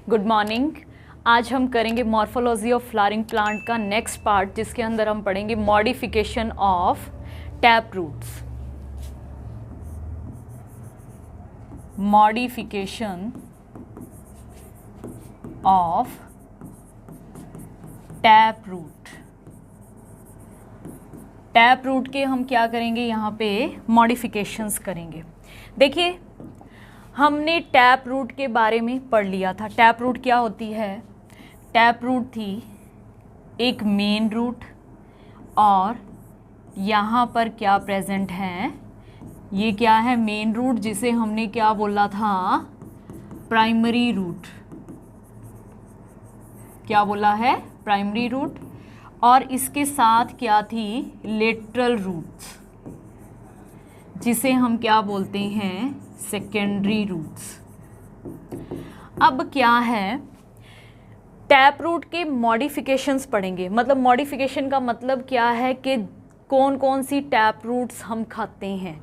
Good morning. आज हम करेंगे मॉर्फोलॉजी ऑफ फ्लावरिंग प्लांट का नेक्स्ट पार्ट, जिसके अंदर हम पढ़ेंगे modification of tap roots. Modification of tap root. Tap root के हम क्या करेंगे, यहाँ पे मॉडिफिकेशंस करेंगे। देखिए, हमने टैप रूट के बारे में पढ़ लिया था। टैप रूट क्या होती है? टैप रूट थी एक मेन रूट, और यहाँ पर क्या प्रेजेंट है, ये क्या है, मेन रूट, जिसे हमने क्या बोला था, प्राइमरी रूट। क्या बोला है? Primary root. और इसके साथ क्या थी, लेटरल रूट्स, जिसे हम क्या बोलते हैं, सेकेंडरी रूट्स। अब क्या है, टैप रूट के मॉडिफिकेशंस पढ़ेंगे। मतलब मॉडिफिकेशन का मतलब क्या है कि कौन कौन सी टैप रूट्स हम खाते हैं।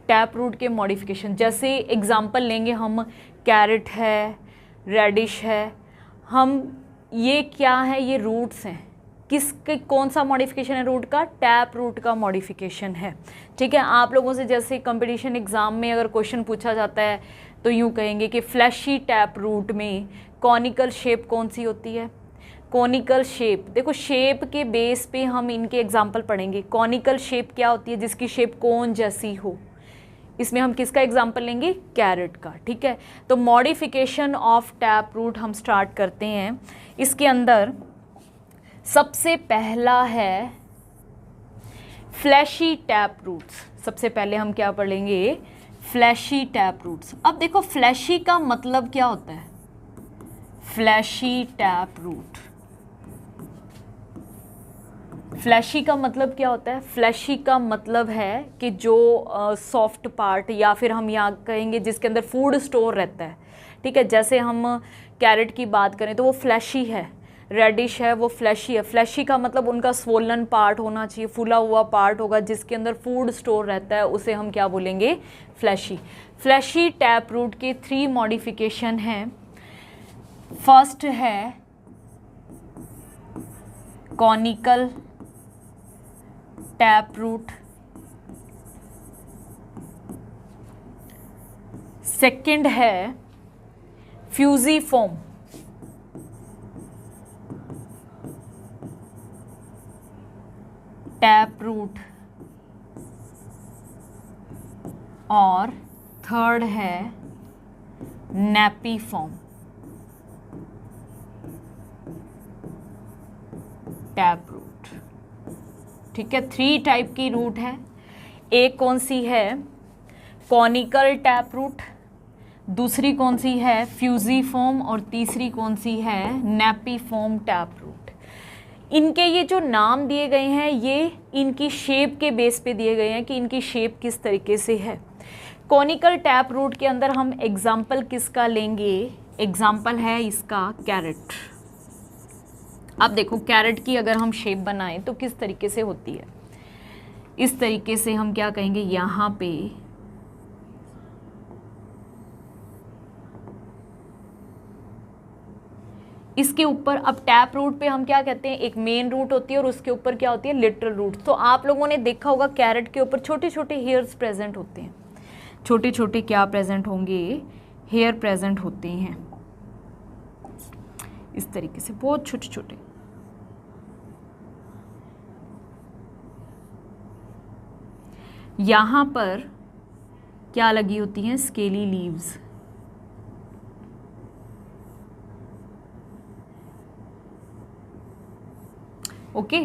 टैप रूट के मॉडिफिकेशन, जैसे एग्जांपल लेंगे हम, कैरेट है, रेडिश है। हम ये क्या है, ये रूट्स हैं। किसके, कौन सा मॉडिफिकेशन है रूट का? टैप रूट का मॉडिफिकेशन है। ठीक है, आप लोगों से जैसे कंपटीशन एग्जाम में अगर क्वेश्चन पूछा जाता है तो यूँ कहेंगे कि फ्लैशी टैप रूट में कॉनिकल शेप कौन सी होती है? कॉनिकल शेप, देखो शेप के बेस पे हम इनके एग्जाम्पल पढ़ेंगे। कॉनिकल शेप क्या होती है? जिसकी शेप कोन जैसी हो। इसमें हम किसका एग्जाम्पल लेंगे? कैरेट का। ठीक है, तो मॉडिफिकेशन ऑफ टैप रूट हम स्टार्ट करते हैं। इसके अंदर सबसे पहला है फ्लैशी टैप रूट्स। सबसे पहले हम क्या पढ़ेंगे? Fleshy tap roots. अब देखो, फ्लैशी का मतलब क्या होता है? फ्लैशी टैप रूट, फ्लैशी का मतलब क्या होता है? फ्लैशी का मतलब है कि जो सॉफ्ट पार्ट, या फिर हम यहाँ कहेंगे जिसके अंदर फूड स्टोर रहता है। ठीक है, जैसे हम कैरेट की बात करें तो वो फ्लैशी है, रेडिश है वो फ्लैशी है। फ्लैशी का मतलब उनका स्वोलन पार्ट होना चाहिए, फूला हुआ पार्ट होगा जिसके अंदर फूड स्टोर रहता है, उसे हम क्या बोलेंगे? फ्लैशी। फ्लैशी टैप रूट के 3 मॉडिफिकेशन हैं। फर्स्ट है कॉनिकल टैप रूट, सेकंड है फ्यूजिफॉर्म, टैप रूट, और थर्ड है नैपीफॉर्म टैप रूट। ठीक है, 3 टाइप की रूट है। एक कौन सी है? कॉनिकल टैप रूट, दूसरी कौन सी है? फ्यूजिफॉर्म, और तीसरी कौन सी है? नैपीफॉर्म टैप रूट। इनके ये जो नाम दिए गए हैं, ये इनकी शेप के बेस पे दिए गए हैं कि इनकी शेप किस तरीके से है। कॉनिकल टैप रूट के अंदर हम एग्जाम्पल किसका लेंगे? एग्जाम्पल है इसका कैरेट। अब देखो, कैरेट की अगर हम शेप बनाएं तो किस तरीके से होती है। इस तरीके से हम क्या कहेंगे, यहाँ पे इसके ऊपर, अब टैप रूट पे हम क्या कहते हैं, एक मेन रूट होती है और उसके ऊपर क्या होती है? Lateral root. तो आप लोगों ने देखा होगा कैरेट के ऊपर छोटे छोटे हेयर्स प्रेजेंट होते हैं। छोटे छोटे क्या प्रेजेंट होंगे? हेयर प्रेजेंट होते हैं इस तरीके से, बहुत छोटे छोटे। यहाँ पर क्या लगी होती हैं? Scaly leaves. ओके,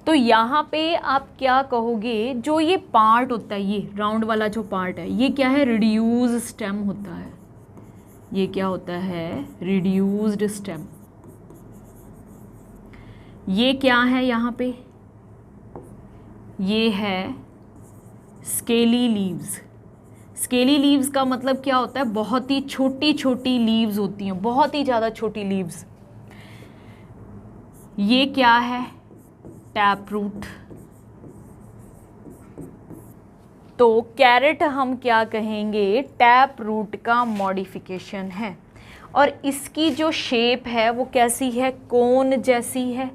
तो यहाँ पे आप क्या कहोगे, जो ये पार्ट होता है, ये राउंड वाला जो पार्ट है, ये क्या है? रिड्यूस्ड स्टेम होता है। ये क्या होता है? Reduced stem. ये क्या है यहाँ पे? ये है स्केली लीव्स। स्केली लीव्स का मतलब क्या होता है? बहुत ही छोटी छोटी लीव्स होती हैं, बहुत ही ज़्यादा छोटी लीव्स। ये क्या है? Tap root. तो कैरेट हम क्या कहेंगे, टैप रूट का मॉडिफिकेशन है। और इसकी जो शेप है वो कैसी है, कोन जैसी है,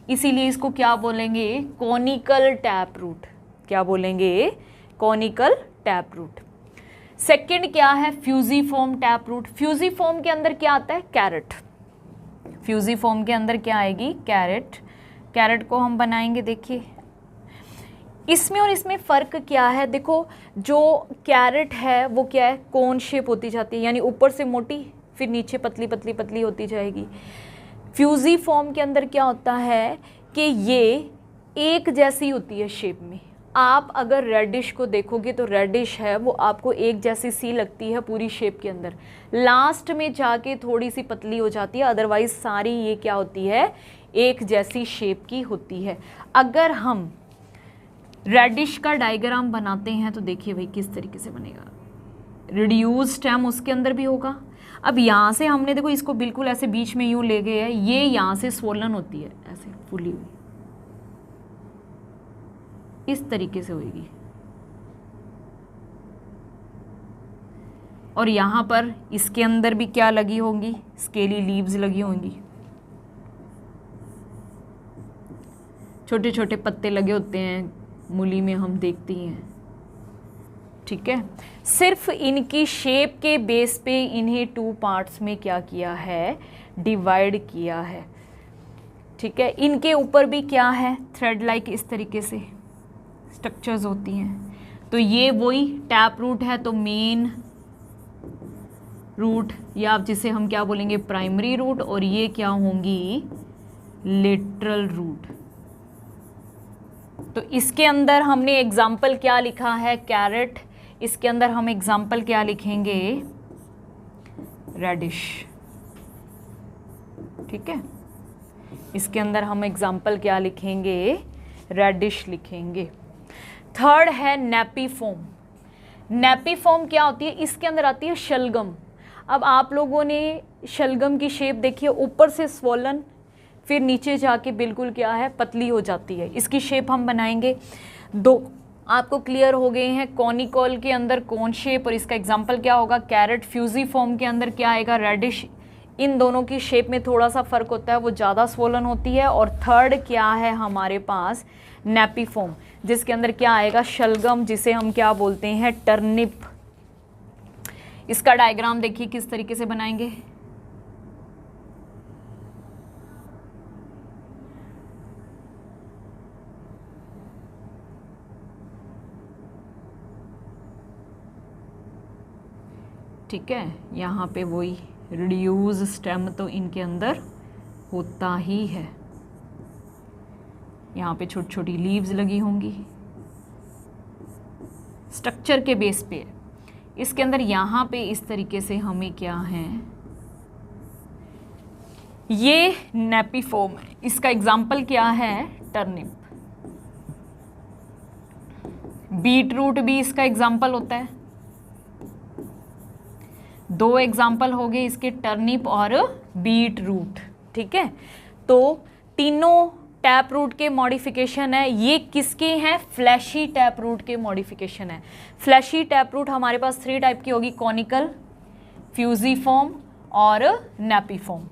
इसीलिए इसको क्या बोलेंगे, कॉनिकल टैप रूट। क्या बोलेंगे, कॉनिकल टैप रूट। सेकंड क्या है, फ्यूजिफॉर्म टैप रूट। फ्यूजिफॉर्म के अंदर क्या आता है, कैरेट। फ्यूजिफॉर्म के अंदर क्या आएगी, कैरेट। कैरेट को हम बनाएंगे, देखिए इसमें और इसमें फ़र्क क्या है। देखो जो कैरेट है वो क्या है, कोन शेप होती जाती है, यानी ऊपर से मोटी फिर नीचे पतली पतली पतली होती जाएगी। फ्यूजिफॉर्म के अंदर क्या होता है कि ये एक जैसी होती है शेप में। आप अगर रेडिश को देखोगे तो रेडिश है वो आपको एक जैसी सी लगती है पूरी शेप के अंदर, लास्ट में जाके थोड़ी सी पतली हो जाती है, अदरवाइज सारी ये क्या होती है, एक जैसी शेप की होती है। अगर हम रेडिश का डायग्राम बनाते हैं तो देखिए भाई किस तरीके से बनेगा, रिड्यूस स्टेम उसके अंदर भी होगा। अब यहाँ से हमने देखो इसको बिल्कुल ऐसे बीच में यूँ ले गए हैं, ये यहाँ से स्वोलन होती है ऐसे फूली हुई, इस तरीके से होगी। और यहाँ पर इसके अंदर भी क्या लगी होंगी, स्केली लीव्स लगी होंगी, छोटे छोटे पत्ते लगे होते हैं मूली में, हम देखते ही हैं। ठीक है, सिर्फ इनकी शेप के बेस पे इन्हें 2 पार्ट्स में क्या किया है, डिवाइड किया है। ठीक है, इनके ऊपर भी क्या है, थ्रेड लाइक इस तरीके से स्ट्रक्चर्स होती हैं। तो ये वही टैप रूट है, तो मेन रूट या आप जिसे हम क्या बोलेंगे, प्राइमरी रूट, और ये क्या होंगी, लेटरल रूट। तो इसके अंदर हमने एग्जाम्पल क्या लिखा है, कैरेट। इसके अंदर हम एग्जाम्पल क्या लिखेंगे, रेडिश। ठीक है, इसके अंदर हम एग्जाम्पल क्या लिखेंगे, रेडिश लिखेंगे। थर्ड है नेपीफॉर्म। नेपीफॉर्म क्या होती है, इसके अंदर आती है शलगम। अब आप लोगों ने शलगम की शेप देखी है, ऊपर से स्वोलन फिर नीचे जाके बिल्कुल क्या है, पतली हो जाती है। इसकी शेप हम बनाएंगे। दो आपको क्लियर हो गए हैं, कॉनिकल के अंदर कौन शेप, और इसका एग्जांपल क्या होगा, कैरेट। फ्यूजिफॉर्म के अंदर क्या आएगा, रेडिश। इन दोनों की शेप में थोड़ा सा फर्क होता है, वो ज़्यादा स्वोलन होती है। और थर्ड क्या है हमारे पास, नेपीफॉर्म, जिसके अंदर क्या आएगा, शलगम, जिसे हम क्या बोलते हैं, टर्निप। इसका डायग्राम देखिए किस तरीके से बनाएंगे। ठीक है, यहाँ पे वही रिड्यूस स्टेम तो इनके अंदर होता ही है। यहाँ पे छोटी छोटी लीव्स लगी होंगी, स्ट्रक्चर के बेस पे। इसके अंदर यहाँ पे इस तरीके से हमें क्या है, ये नेपीफॉर्म है। इसका एग्जाम्पल क्या है, टर्निप। बीट रूट भी इसका एग्जाम्पल होता है। 2 एग्जाम्पल हो गए इसके, टर्निप और बीट रूट। ठीक है, तो तीनों टैप रूट के मॉडिफिकेशन है। ये किसके हैं, फ्लैशी टैप रूट के मॉडिफिकेशन है। फ्लैशी टैप रूट हमारे पास 3 टाइप की होगी, कॉनिकल, फ्यूजिफॉर्म और napiform.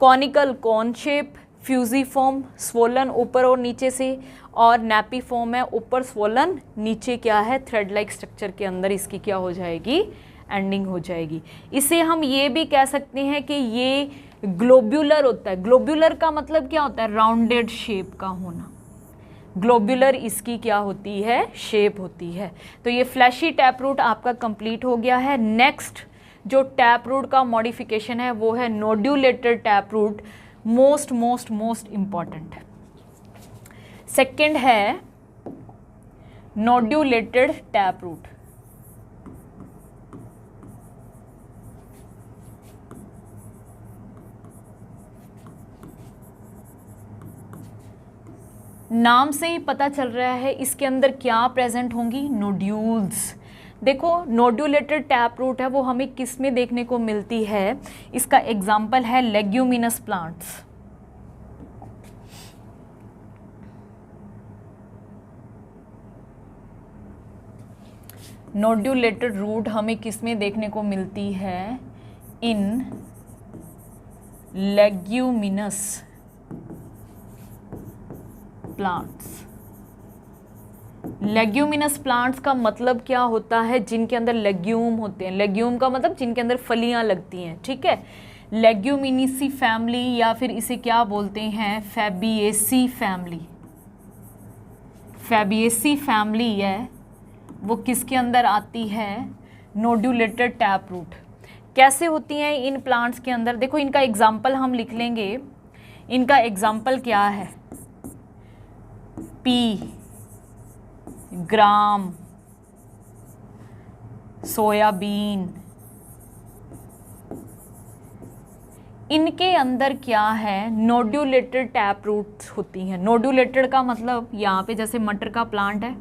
Conical cone shape, fusiform swollen ऊपर और नीचे से, और नेपीफॉर्म है ऊपर स्वोलन नीचे क्या है, थ्रेड लाइक स्ट्रक्चर के अंदर इसकी क्या हो जाएगी, एंडिंग हो जाएगी। इसे हम ये भी कह सकते हैं कि ये ग्लोब्यूलर होता है। ग्लोब्यूलर का मतलब क्या होता है, राउंडेड शेप का होना। ग्लोब्यूलर इसकी क्या होती है, शेप होती है। तो ये फ्लैशी टैप रूट आपका कंप्लीट हो गया है। नेक्स्ट जो टैप रूट का मॉडिफिकेशन है वो है nodulated tap root, most most most important. Second है नोड्यूलेटेड टैप रूट। नाम से ही पता चल रहा है इसके अंदर क्या प्रेजेंट होंगी, नोड्यूल्स। देखो नोड्यूलेटेड टैप रूट है वो हमें किस में देखने को मिलती है, इसका एग्जाम्पल है लेग्यूमिनस प्लांट्स। नोड्यूलेटेड रूट हमें किस में देखने को मिलती है? इन लेग्यूमिनस प्लांट्स। लेग्यूमिनस प्लांट्स का मतलब क्या होता है? जिनके अंदर लेग्यूम होते हैं। लेग्यूम का मतलब जिनके अंदर फलियां लगती हैं, ठीक है। लेग्यूमिनेसी फैमिली, या फिर इसे क्या बोलते हैं? फैबिएसी फैमिली। फैबिएसी फैमिली है वो किसके अंदर आती है? Nodulated tap root. कैसे होती हैं इन प्लांट्स के अंदर? देखो इनका एग्जाम्पल हम लिख लेंगे। इनका एग्जाम्पल क्या है? पी, ग्राम, सोयाबीन। इनके अंदर क्या है? नोड्यूलेटेड टैप रूट्स होती हैं। नोड्यूलेटेड का मतलब यहाँ पे जैसे मटर का प्लांट है,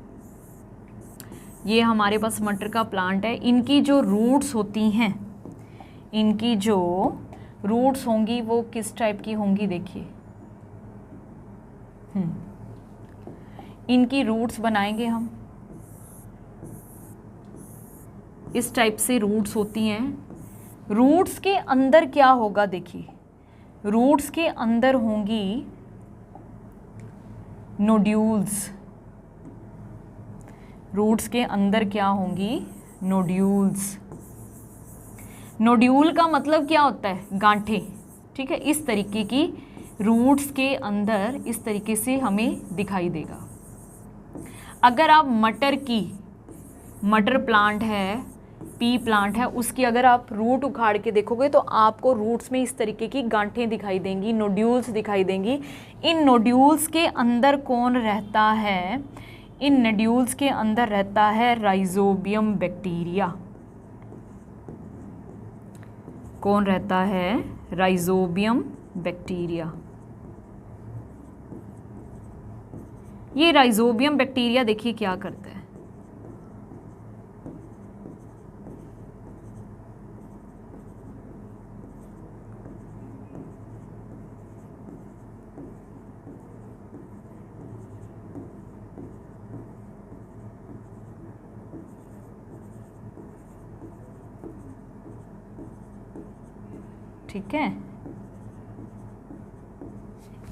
ये हमारे पास मटर का प्लांट है। इनकी जो रूट्स होती हैं, इनकी जो रूट्स होंगी वो किस टाइप की होंगी? देखिए, इनकी रूट्स बनाएंगे हम, इस टाइप से रूट्स होती हैं। रूट्स के अंदर क्या होगा? देखिए, रूट्स के अंदर होंगी नोड्यूल्स। रूट्स के अंदर क्या होंगी? नोड्यूल्स। नोड्यूल का मतलब क्या होता है? गांठें, ठीक है। इस तरीके की रूट्स के अंदर इस तरीके से हमें दिखाई देगा। अगर आप मटर प्लांट है, पी प्लांट है, उसकी अगर आप रूट उखाड़ के देखोगे तो आपको रूट्स में इस तरीके की गांठें दिखाई देंगी, नोड्यूल्स दिखाई देंगी। इन नोड्यूल्स के अंदर कौन रहता है? इन नोड्यूल्स के अंदर रहता है राइजोबियम बैक्टीरिया। कौन रहता है? Rhizobium bacteria. ये राइजोबियम बैक्टीरिया देखिए क्या करता है। ठीक है,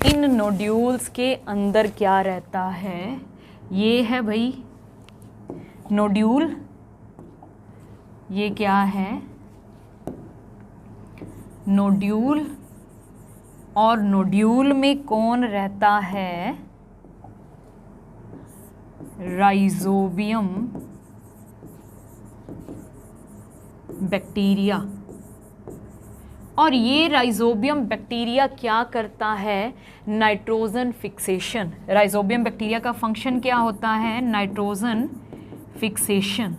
इन नोड्यूल्स के अंदर क्या रहता है? ये है भाई नोड्यूल। ये क्या है? नोड्यूल। और नोड्यूल में कौन रहता है? Rhizobium bacteria. और ये राइजोबियम बैक्टीरिया क्या करता है? Nitrogen fixation. राइजोबियम बैक्टीरिया का फंक्शन क्या होता है? Nitrogen fixation.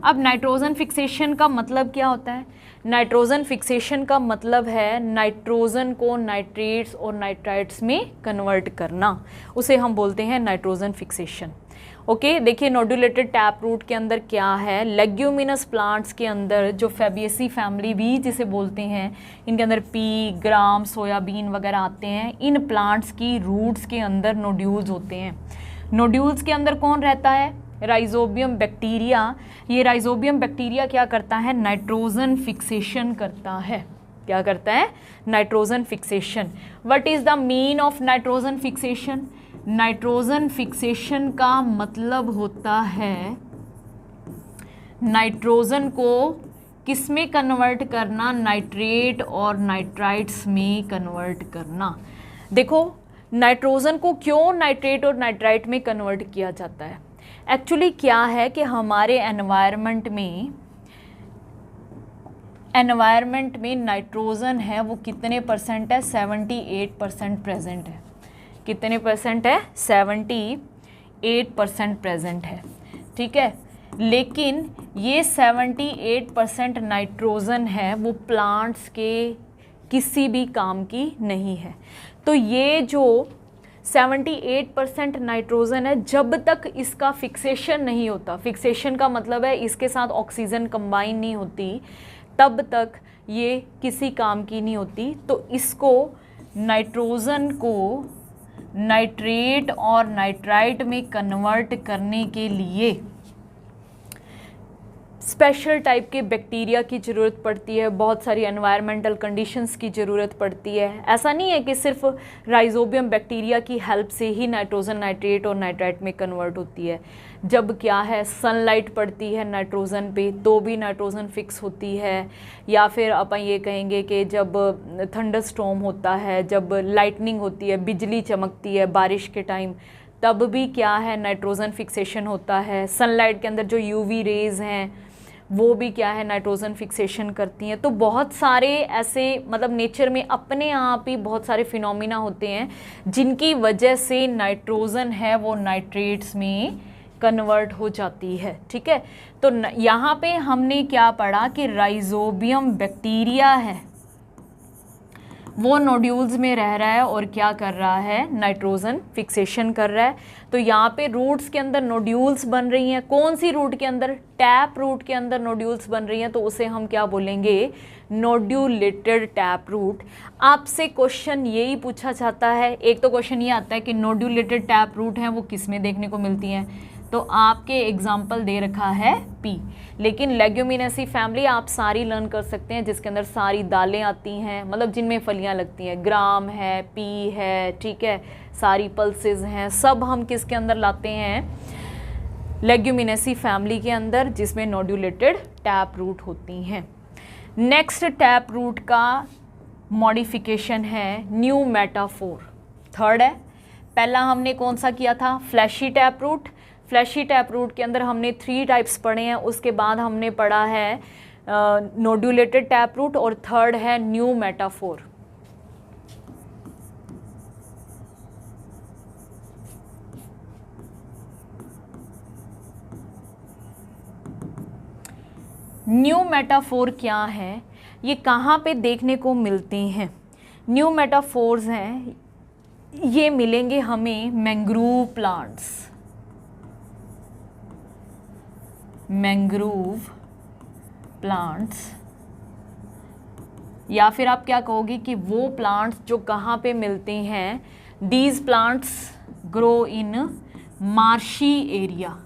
अब नाइट्रोजन फिक्सेशन का मतलब क्या होता है? नाइट्रोजन फिक्सेशन का मतलब है नाइट्रोजन को नाइट्रेट्स और नाइट्राइट्स में कन्वर्ट करना, उसे हम बोलते हैं नाइट्रोजन फिक्सेशन। ओके, देखिए नोड्यूलेटेड टैप रूट के अंदर क्या है? लेग्यूमिनस प्लांट्स के अंदर जो फैबिएसी फैमिली भी जिसे बोलते हैं, इनके अंदर पी, ग्राम, सोयाबीन वगैरह आते हैं। इन प्लांट्स की रूट्स के अंदर नोड्यूल्स होते हैं। नोड्यूल्स के अंदर कौन रहता है? Rhizobium bacteria. ये राइजोबियम बैक्टीरिया क्या करता है? नाइट्रोजन फिक्सेशन करता है। क्या करता है? Nitrogen fixation. What is the mean of nitrogen fixation? Nitrogen fixation का मतलब होता है नाइट्रोजन को किस में कन्वर्ट करना? नाइट्रेट और नाइट्राइट्स में कन्वर्ट करना। देखो नाइट्रोजन को क्यों नाइट्रेट और नाइट्राइट में कन्वर्ट किया जाता है? एक्चुअली क्या है कि हमारे एनवायरनमेंट में नाइट्रोजन है वो कितने परसेंट है? 78% प्रेजेंट है। कितने परसेंट है? 78% प्रेजेंट है, ठीक है। लेकिन ये 78% नाइट्रोजन है वो प्लांट्स के किसी भी काम की नहीं है। तो ये जो 78% नाइट्रोजन है, जब तक इसका फिक्सेशन नहीं होता, फिक्सेशन का मतलब है इसके साथ ऑक्सीजन कंबाइन नहीं होती, तब तक ये किसी काम की नहीं होती। तो इसको नाइट्रोजन को नाइट्रेट और नाइट्राइट में कन्वर्ट करने के लिए स्पेशल टाइप के बैक्टीरिया की ज़रूरत पड़ती है, बहुत सारी एनवायरमेंटल कंडीशंस की ज़रूरत पड़ती है। ऐसा नहीं है कि सिर्फ राइजोबियम बैक्टीरिया की हेल्प से ही नाइट्रोजन नाइट्रेट और नाइट्राइट में कन्वर्ट होती है। जब क्या है सनलाइट पड़ती है नाइट्रोजन पे तो भी नाइट्रोजन फिक्स होती है, या फिर अपन ये कहेंगे कि जब थंडर स्टॉर्म होता है, जब लाइटनिंग होती है, बिजली चमकती है बारिश के टाइम, तब भी क्या है नाइट्रोजन फिक्सेशन होता है। सनलाइट के अंदर जो यूवी रेज हैं वो भी क्या है नाइट्रोजन फिक्सेशन करती हैं। तो बहुत सारे ऐसे मतलब नेचर में अपने आप ही बहुत सारे फिनोमिना होते हैं जिनकी वजह से नाइट्रोजन है वो नाइट्रेट्स में कन्वर्ट हो जाती है। ठीक है, तो यहाँ पे हमने क्या पढ़ा कि राइजोबियम बैक्टीरिया है वो नोड्यूल्स में रह रहा है और क्या कर रहा है नाइट्रोजन फिक्सेशन कर रहा है। तो यहाँ पे रूट्स के अंदर नोड्यूल्स बन रही हैं। कौन सी रूट के अंदर? टैप रूट के अंदर नोड्यूल्स बन रही हैं, तो उसे हम क्या बोलेंगे? नोड्यूलेटेड टैप रूट। आपसे क्वेश्चन यही पूछा जाता है, एक तो क्वेश्चन ये आता है कि नोड्यूलेटेड टैप रूट हैं वो किस में देखने को मिलती हैं, तो आपके एग्जाम्पल दे रखा है पी। लेकिन लेग्यूमिनेसी फैमिली आप सारी लर्न कर सकते हैं जिसके अंदर सारी दालें आती हैं, मतलब जिनमें फलियां लगती हैं। ग्राम है, पी है, ठीक है, सारी पल्सेस हैं, सब हम किसके अंदर लाते हैं? लेग्यूमिनेसी फैमिली के अंदर, जिसमें नोड्यूलेटेड टैप रूट होती हैं। नेक्स्ट टैप रूट का मॉडिफिकेशन है न्यू मेटाफोर, थर्ड है। पहला हमने कौन सा किया था? Fleshy tap root. Fleshy tap root के अंदर हमने 3 टाइप्स पढ़े हैं। उसके बाद हमने पढ़ा है नोड्यूलेटेड टैप रूट और थर्ड है न्यू मेटाफोर। न्यू मेटाफोर क्या है, ये कहाँ पे देखने को मिलते हैं? न्यू मेटाफोर्स हैं, ये मिलेंगे हमें मैंग्रोव प्लांट्स, मैंग्रोव प्लांट्स, या फिर आप क्या कहोगे कि वो प्लांट्स जो कहाँ पे मिलते हैं? These plants grow in marshy area.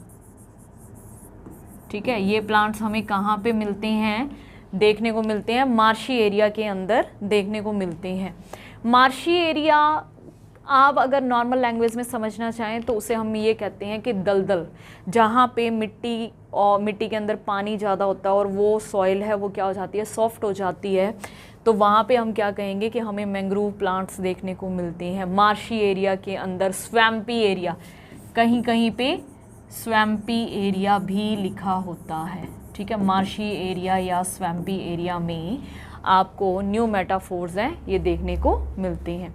ठीक है, ये प्लांट्स हमें कहाँ पे मिलते हैं? देखने को मिलते हैं मार्शी एरिया के अंदर देखने को मिलते हैं। मार्शी एरिया आप अगर नॉर्मल लैंग्वेज में समझना चाहें तो उसे हम ये कहते हैं कि दलदल, जहाँ पे मिट्टी और मिट्टी के अंदर पानी ज़्यादा होता है और वो सॉइल है वो क्या हो जाती है? सॉफ्ट हो जाती है। तो वहाँ पे हम क्या कहेंगे कि हमें मैंग्रोव प्लांट्स देखने को मिलते हैं मार्शी एरिया के अंदर। स्वैम्पी एरिया, कहीं कहीं पे स्वैम्पी एरिया भी लिखा होता है। ठीक है, मार्शी एरिया या स्वैम्पी एरिया में आपको न्यू मेटाफोर्स हैं ये देखने को मिलते हैं।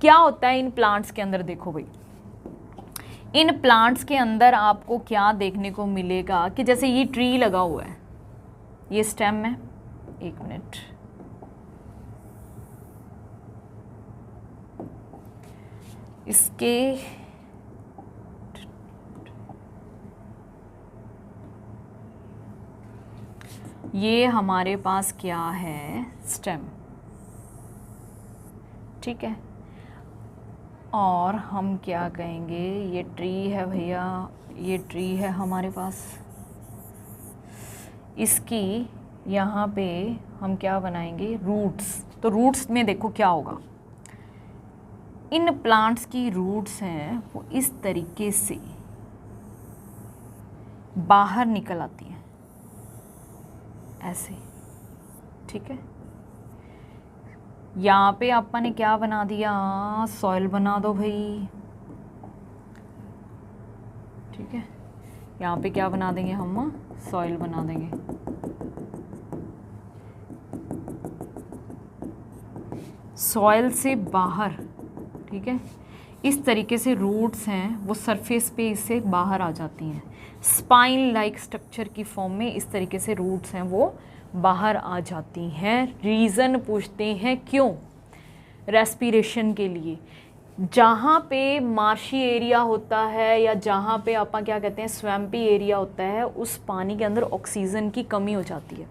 क्या होता है इन प्लांट्स के अंदर? देखो भाई, इन प्लांट्स के अंदर आपको क्या देखने को मिलेगा कि जैसे ये ट्री लगा हुआ है, ये स्टेम है, एक मिनट, इसके ये हमारे पास क्या है? स्टेम। ठीक है, और हम क्या कहेंगे? ये ट्री है भैया, ये ट्री है हमारे पास, इसकी यहाँ पे हम क्या बनाएंगे? रूट्स। तो रूट्स में देखो क्या होगा, इन प्लांट्स की रूट्स हैं वो इस तरीके से बाहर निकल आती हैं ऐसे। ठीक है, यहाँ पे अपन ने क्या बना दिया? सॉइल बना दो भाई। ठीक है, यहाँ पे क्या बना देंगे हम? सॉइल बना देंगे। सॉइल से बाहर, ठीक है, इस तरीके से रूट्स हैं वो सरफेस पे इससे बाहर आ जाती हैं। स्पाइन लाइक स्ट्रक्चर की फॉर्म में इस तरीके से रूट्स हैं वो बाहर आ जाती हैं। रीज़न पूछते हैं क्यों? रेस्पिरेशन के लिए। जहाँ पे मार्शी एरिया होता है या जहाँ पे अपन क्या कहते हैं स्वैम्पी एरिया होता है, उस पानी के अंदर ऑक्सीजन की कमी हो जाती है,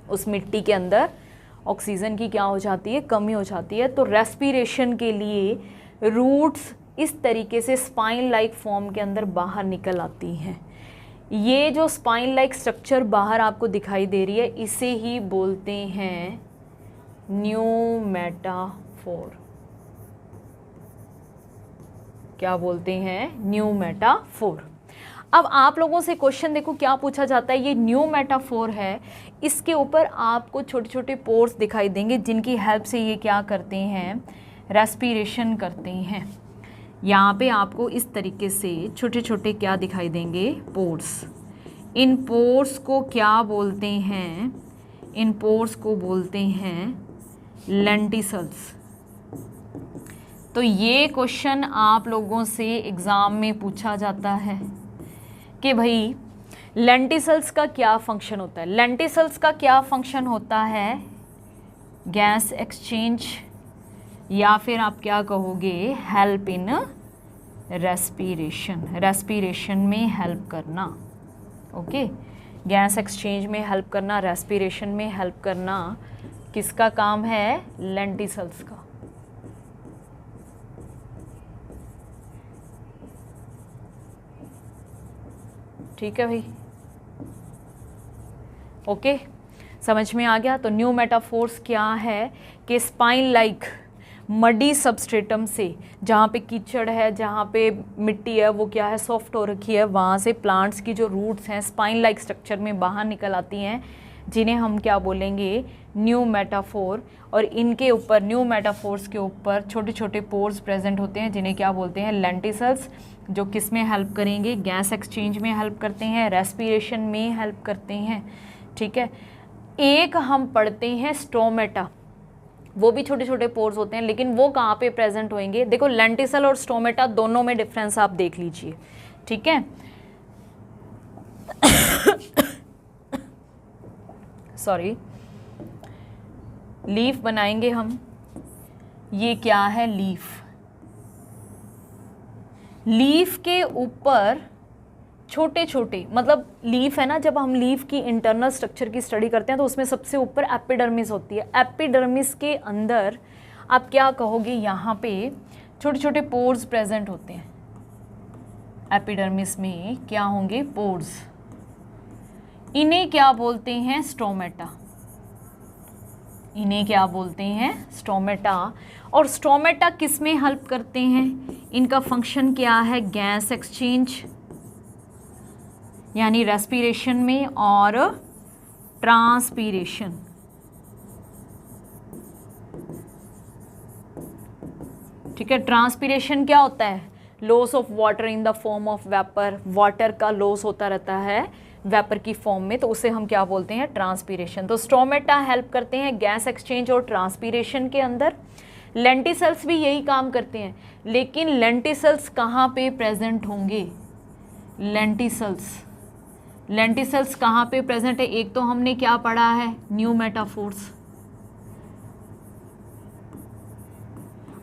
उस मिट्टी के अंदर ऑक्सीजन की क्या हो जाती है? कमी हो जाती है। तो रेस्पिरेशन के लिए रूट्स इस तरीके से स्पाइन लाइक फॉर्म के अंदर बाहर निकल आती हैं। ये जो स्पाइन लाइक स्ट्रक्चर बाहर आपको दिखाई दे रही है इसे ही बोलते हैं न्यूमेटाफोर। क्या बोलते हैं? न्यूमेटाफोर। अब आप लोगों से क्वेश्चन देखो क्या पूछा जाता है, ये न्यूमेटाफोर है, इसके ऊपर आपको छोटे छोटे पोर्स दिखाई देंगे जिनकी हेल्प से ये क्या करते हैं, रेस्पिरेशन करते हैं। यहाँ पे आपको इस तरीके से छोटे छोटे क्या दिखाई देंगे, पोर्स। इन पोर्स को क्या बोलते हैं? इन पोर्स को बोलते हैं लेंटिसल्स। तो ये क्वेश्चन आप लोगों से एग्ज़ाम में पूछा जाता है कि भाई लेंटिसल्स का क्या फंक्शन होता है। लेंटिसल्स का क्या फंक्शन होता है? गैस एक्सचेंज, या फिर आप क्या कहोगे, हेल्प इन रेस्पिरेशन। रेस्पिरेशन में हेल्प करना। ओके, गैस एक्सचेंज में हेल्प करना, रेस्पिरेशन में हेल्प करना किसका काम है? लेंटिसल्स का। ठीक है भाई, ओके, समझ में आ गया। तो न्यूमेटाफोर्स क्या है कि स्पाइन लाइक मडी सबस्ट्रेटम से, जहाँ पे कीचड़ है, जहाँ पे मिट्टी है वो क्या है, सॉफ्ट हो रखी है, वहाँ से प्लांट्स की जो रूट्स हैं स्पाइन लाइक स्ट्रक्चर में बाहर निकल आती हैं, जिन्हें हम क्या बोलेंगे, न्यूमेटाफोर। और इनके ऊपर, न्यूमेटाफोर्स के ऊपर छोटे छोटे पोर्स प्रेजेंट होते हैं जिन्हें क्या बोलते हैं, लेंटिसल्स, जो किस में हेल्प करेंगे, गैस एक्सचेंज में हेल्प करते हैं, रेस्पिरेशन में हेल्प करते हैं। ठीक है, एक हम पढ़ते हैं स्टोमेटा, वो भी छोटे छोटे पोर्स होते हैं, लेकिन वो कहाँ पे प्रेजेंट होंगे? देखो लेंटिसल और स्टोमेटा दोनों में डिफरेंस आप देख लीजिए। ठीक है, सॉरी, लीफ बनाएंगे हम। ये क्या है? लीफ। लीफ के ऊपर छोटे छोटे, मतलब लीफ है ना, जब हम लीफ की इंटरनल स्ट्रक्चर की स्टडी करते हैं तो उसमें सबसे ऊपर एपिडर्मिस होती है। एपिडर्मिस के अंदर आप क्या कहोगे, यहाँ पे छोटे छोटे पोर्स प्रेजेंट होते हैं। एपिडर्मिस में क्या होंगे? पोर्स। इन्हें क्या बोलते हैं? स्टोमेटा। इन्हें क्या बोलते हैं? स्टोमेटा। और स्टोमेटा किस में हेल्प करते हैं? इनका फंक्शन क्या है? गैस एक्सचेंज यानी रेस्पिरेशन में, और ट्रांसपीरेशन। ठीक है, ट्रांसपीरेशन क्या होता है? Loss of water in the form of vapour. Water का लॉस होता रहता है वेपर की फॉर्म में, तो उसे हम क्या बोलते हैं? ट्रांसपीरेशन। तो स्टोमेटा हेल्प करते हैं गैस एक्सचेंज और ट्रांसपीरेशन के अंदर। लेंटिसल्स भी यही काम करते हैं, लेकिन लेंटिसल्स कहाँ पे प्रेजेंट होंगे? लेंटिसल्स कहाँ पे प्रेजेंट है? एक तो हमने क्या पढ़ा है? न्यूमेटाफोर्स,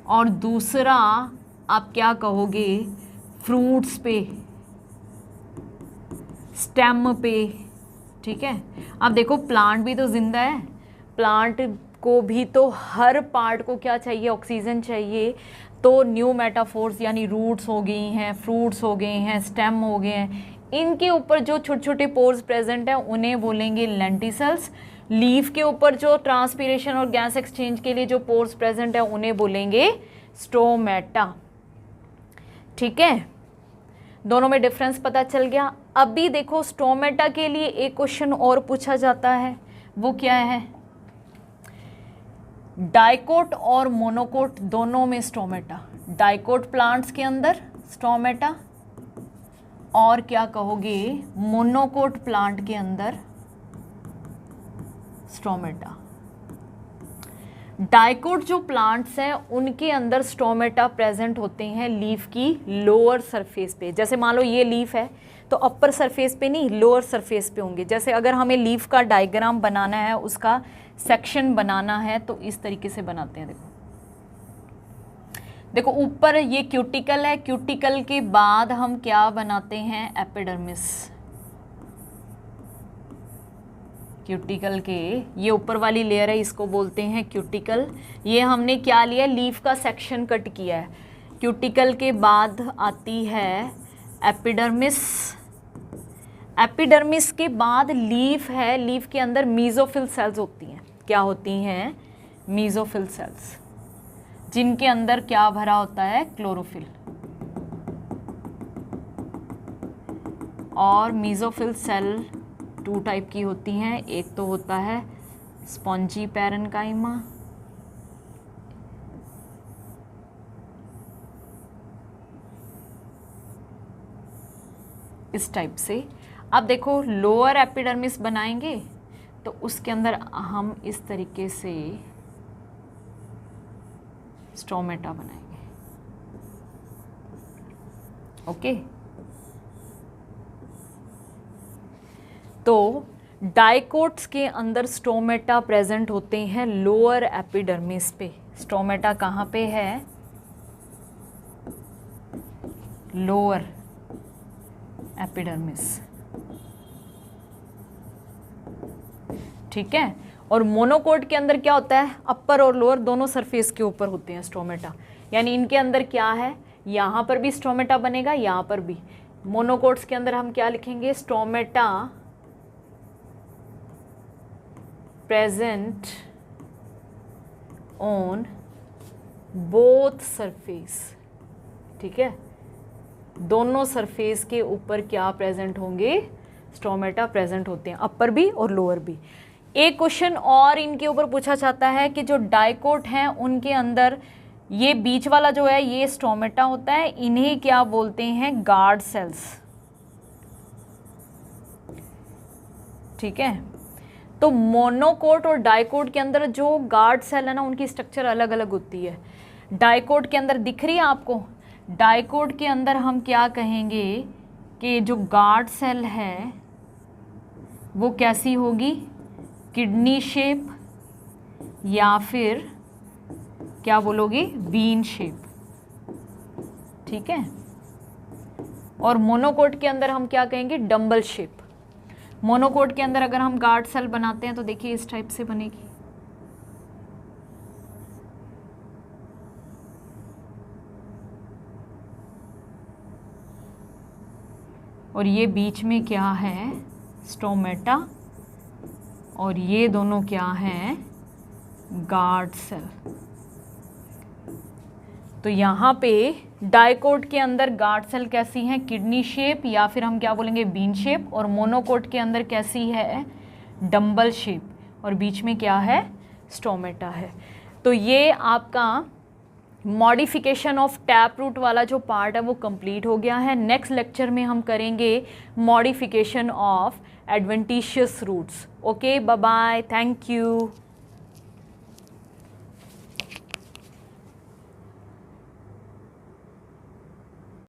और दूसरा आप क्या कहोगे? फ्रूट्स पे, स्टेम पे। ठीक है, अब देखो प्लांट भी तो जिंदा है, प्लांट को भी तो हर पार्ट को क्या चाहिए? ऑक्सीजन चाहिए। तो न्यूमेटाफोर्स यानी रूट्स हो गई हैं, फ्रूट्स हो गए हैं, स्टेम हो गए हैं, इनके ऊपर जो छोटे छोटे पोर्स प्रेजेंट हैं उन्हें बोलेंगे लेंटिसल्स। लीफ के ऊपर जो ट्रांसपीरेशन और गैस एक्सचेंज के लिए जो पोर्स प्रेजेंट है उन्हें बोलेंगे स्टोमेटा। ठीक है, दोनों में डिफरेंस पता चल गया। अभी देखो स्टोमेटा के लिए एक क्वेश्चन और पूछा जाता है, वो क्या है? डाइकोट और मोनोकोट दोनों में स्टोमेटा। डाइकोट प्लांट्स के अंदर स्टोमेटा, और क्या कहोगे, मोनोकोट प्लांट के अंदर स्टोमेटा। डाइकोट जो प्लांट्स हैं उनके अंदर स्टोमेटा प्रेजेंट होते हैं लीफ की लोअर सरफेस पे। जैसे मान लो ये लीफ है तो अपर सरफेस पे नहीं, लोअर सरफेस पे होंगे। जैसे अगर हमें लीफ का डायग्राम बनाना है, उसका सेक्शन बनाना है, तो इस तरीके से बनाते हैं। देखो ऊपर ये क्यूटिकल है, क्यूटिकल के बाद हम क्या बनाते हैं? एपिडर्मिस। क्यूटिकल के ये ऊपर वाली लेयर है, इसको बोलते हैं क्यूटिकल। ये हमने क्या लिया? लीफ का सेक्शन कट किया है। क्यूटिकल के बाद आती है एपिडर्मिस। एपिडर्मिस के बाद लीफ है, लीफ के अंदर मीजोफिल सेल्स होती हैं। क्या होती हैं? मीजोफिल सेल्स, जिनके अंदर क्या भरा होता है? क्लोरोफिल। और मीजोफिल सेल 2 टाइप की होती हैं। एक तो होता है स्पॉन्जी पैरेन्काइमा, इस टाइप से। अब देखो लोअर एपिडर्मिस बनाएंगे तो उसके अंदर हम इस तरीके से स्टोमेटा बनाएंगे। ओके, तो डाइकोट्स के अंदर स्टोमेटा प्रेजेंट होते हैं लोअर एपिडर्मिस पे। स्टोमेटा कहाँ पे है? लोअर एपिडर्मिस, ठीक है। और मोनोकोट के अंदर क्या होता है? अपर और लोअर दोनों सरफेस के ऊपर होते हैं स्टोमेटा। यानी इनके अंदर क्या है? यहाँ पर भी स्टोमेटा बनेगा, यहाँ पर भी। मोनोकोट्स के अंदर हम क्या लिखेंगे? Stomata present on both surface, ठीक है। दोनों सरफेस के ऊपर क्या प्रेजेंट होंगे? स्टोमेटा प्रेजेंट होते हैं, अपर भी और लोअर भी। एक क्वेश्चन और इनके ऊपर पूछा जाता है कि जो डाइकोट हैं उनके अंदर ये बीच वाला जो है ये स्टोमेटा होता है, इन्हें क्या बोलते हैं? गार्ड सेल्स, ठीक है। तो मोनोकोट और डाइकोट के अंदर जो गार्ड सेल है ना, उनकी स्ट्रक्चर अलग अलग होती है। डाइकोट के अंदर दिख रही है आपको? डाइकोट के अंदर हम क्या कहेंगे कि जो गार्ड सेल है वो कैसी होगी? किडनी शेप, या फिर क्या बोलोगे? बीन शेप, ठीक है। और मोनोकोट के अंदर हम क्या कहेंगे? Dumbbell shape. मोनोकोट के अंदर अगर हम गार्ड सेल बनाते हैं तो देखिए इस टाइप से बनेगी। और ये बीच में क्या है? स्टोमेटा। और ये दोनों क्या हैं? Guard cell. तो यहाँ पे डाइकोट के अंदर गार्ड सेल कैसी हैं? किडनी शेप, या फिर हम क्या बोलेंगे? Bean shape. और मोनोकोट के अंदर कैसी है? Dumbbell shape. और बीच में क्या है? स्टोमेटा है। तो ये आपका मॉडिफिकेशन ऑफ टैप रूट वाला जो पार्ट है वो कंप्लीट हो गया है। नेक्स्ट लेक्चर में हम करेंगे modification of adventitious roots. Okay, bye bye, thank you.